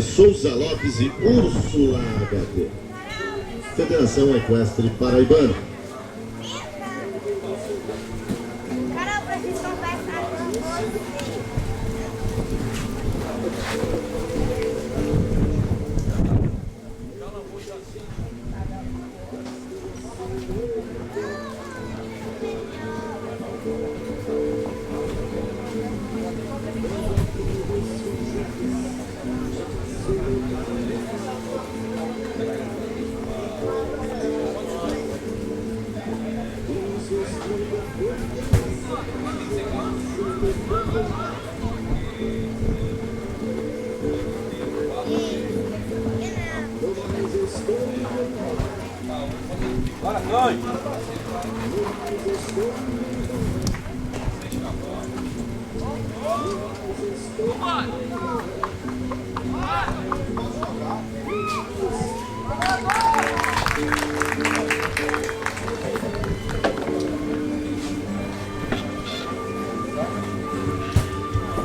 Souza Lopes e Úrsula HT. Federação Equestre Paraibana. Bora, Cães!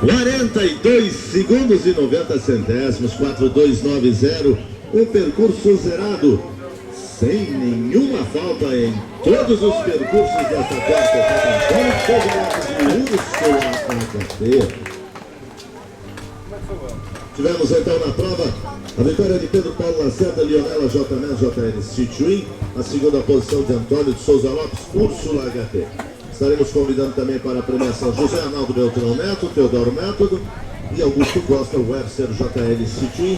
(42 segundos e 90 centésimos, 4290, o percurso zerado, sem nenhuma falta em todos os percursos desta quarta etapa. Tivemos então na prova a vitória de Pedro Paulo Lacerda, Leonela JN, JN Cichuim, a segunda posição de Antônio de Souza Lopes, Úrsula HT. Estaremos convidando também para a premiação José Arnaldo Beltrão Neto, Teodoro Método e Augusto Costa, Webster JL Cichuim,